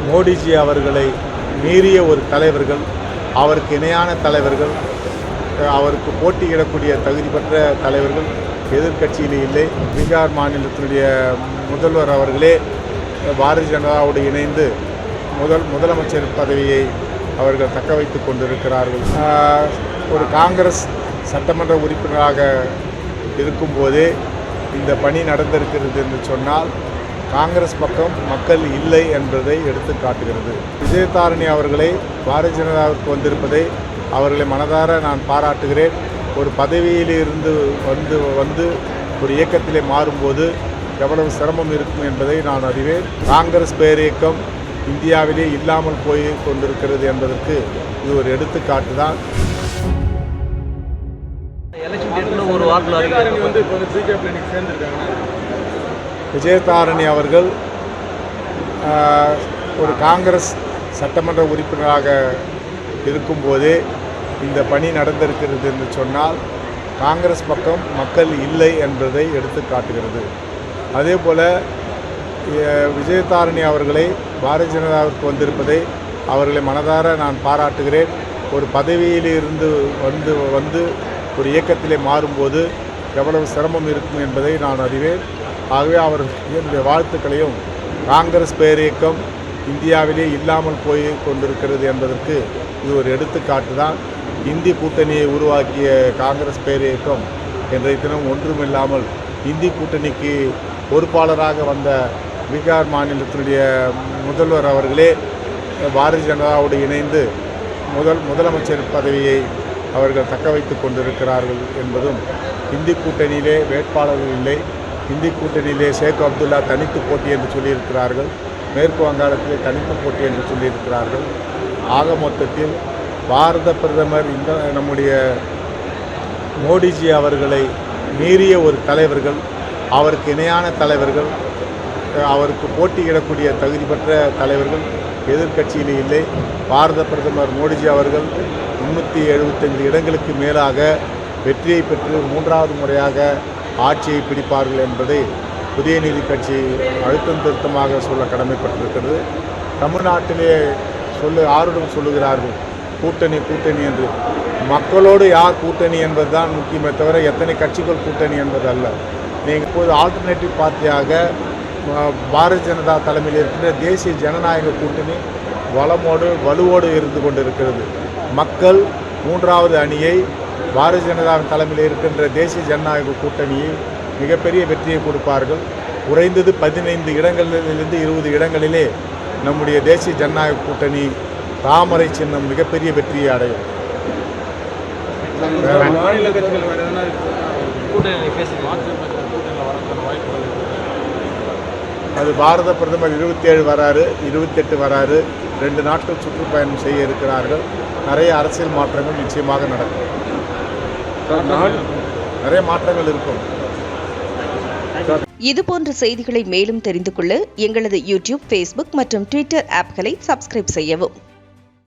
மோடிஜி அவர்களை மீறிய ஒரு தலைவர்கள், அவருக்கு இணையான தலைவர்கள், அவருக்கு போட்டியிடக்கூடிய தகுதி பெற்ற தலைவர்கள் எதிர்க்கட்சியில் இல்லை. பீகார் மாநிலத்தினுடைய முதல்வர் அவர்களே பாரதிய ஜனதாவோடு இணைந்து முதலமைச்சர் பதவியை அவர்கள் தக்க வைத்து கொண்டிருக்கிறார்கள். ஒரு காங்கிரஸ் சட்டமன்ற உறுப்பினராக இருக்கும்போதே இந்த பணி நடந்திருக்கிறது என்று சொன்னால் காங்கிரஸ் பக்கம் மக்கள் இல்லை என்பதை எடுத்து காட்டுகிறது. விஜயதாரணி அவர்களை பாரதிய ஜனதாவுக்கு வந்திருப்பதை அவர்களை மனதார நான் பாராட்டுகிறேன். ஒரு பதவியிலிருந்து வந்து ஒரு இயக்கத்திலே மாறும்போது எவ்வளவு சிரமம் இருக்கும் என்பதை நான் அறிவேன். காங்கிரஸ் பேரியக்கம் இந்தியாவிலே இல்லாமல் போய் கொண்டிருக்கிறது என்பதற்கு இது ஒரு எடுத்துக்காட்டு தான். விஜயதாரணி அவர்கள் ஒரு காங்கிரஸ் சட்டமன்ற உறுப்பினராக இருக்கும்போதே இந்த பணி நடந்திருக்கிறது என்று சொன்னால் காங்கிரஸ் பக்கம் மக்கள் இல்லை என்பதை எடுத்து காட்டுகிறது. அதே போல் விஜயதாரணி அவர்களை பாரதிய ஜனதாவிற்கு வந்திருப்பதை அவர்களை மனதார நான் பாராட்டுகிறேன். ஒரு பதவியிலிருந்து வந்து ஒரு இயக்கத்திலே மாறும்போது எவ்வளவு சிரமம் இருக்கும் என்பதை நான் அறிவேன். ஆகவே அவர்களுடைய வாழ்த்துக்களையும், காங்கிரஸ் பேரியக்கம் இந்தியாவிலே இல்லாமல் போய் கொண்டிருக்கிறது என்பதற்கு இது ஒரு எடுத்துக்காட்டு தான். இந்தி கூட்டணியை உருவாக்கிய காங்கிரஸ் பேரியக்கம் இன்றைய தினம் ஒன்றுமில்லாமல் இந்தி கூட்டணிக்கு பொறுப்பாளராக வந்த பீகார் மாநிலத்தினுடைய முதல்வர் அவர்களே பாரதிய ஜனதாவோடு இணைந்து முதலமைச்சர் பதவியை அவர்கள் தக்க வைத்து கொண்டிருக்கிறார்கள் என்பதும், இந்தி கூட்டணியிலே வேட்பாளர்கள் இல்லை, இந்தி கூட்டணியிலே ஷேக் அப்துல்லா தனித்து போட்டி என்று சொல்லியிருக்கிறார்கள், மேற்கு வங்காளத்திலே தனித்து போட்டி என்று சொல்லியிருக்கிறார்கள். ஆக மொத்தத்தில் பாரத பிரதமர் நம்முடைய மோடிஜி அவர்களை மீறிய ஒரு தலைவர்கள், அவருக்கு இணையான தலைவர்கள், அவருக்கு போட்டியிடக்கூடிய தகுதி பெற்ற தலைவர்கள் எதிர்க்கட்சியில் இல்லை. பாரத பிரதமர் மோடிஜி அவர்கள் 375 இடங்களுக்கு மேலாக வெற்றியை பெற்று 3வது முறையாக ஆட்சியை பிடிப்பார்கள் என்பதை புதிய நீதி கட்சி அழுத்தம் திருத்தமாக சொல்ல கடமைப்பட்டிருக்கிறது. தமிழ்நாட்டிலே ஆருடன் சொல்லுகிறார்கள் கூட்டணி கூட்டணி என்று. மக்களோடு யார் கூட்டணி என்பதுதான் முக்கியமே தவிர எத்தனை கட்சிகள் கூட்டணி என்பது அல்ல. நீங்கள் இப்போது ஆல்டர்னேட்டிவ் பார்ட்டியாக பாரதிய ஜனதா தலைமையில் இருக்கின்ற தேசிய ஜனநாயக கூட்டணி வலுவோடு இருந்து கொண்டிருக்கிறது. மக்கள் 3வது அணியை பாரதிய ஜனதாவின் தலைமையில் இருக்கின்ற தேசிய ஜனநாயக கூட்டணியை மிகப்பெரிய வெற்றியை கொடுப்பார்கள். குறைந்தது 15 இடங்களிலிருந்து 20 இடங்களிலே நம்முடைய தேசிய ஜனநாயக கூட்டணி தாமரை சின்னம் மிகப்பெரிய வெற்றியை அடையும். அது பாரத பிரதமர் 27 வராரு, 28 வராரு, 2 நாட்கள் சுற்றுப்பயணம் செய்ய இருக்கிறார்கள். நிறைய அரசியல் மாற்றங்கள் நிச்சயமாக நடக்கும். நிறைய மாற்றங்கள் இருக்கும். இதுபோன்ற செய்திகளை மேலும் தெரிந்து கொள்ள எங்களது யூடியூப், ஃபேஸ்புக் மற்றும் ட்விட்டர் ஆப்களை சப்ஸ்கிரைப் செய்யவும்.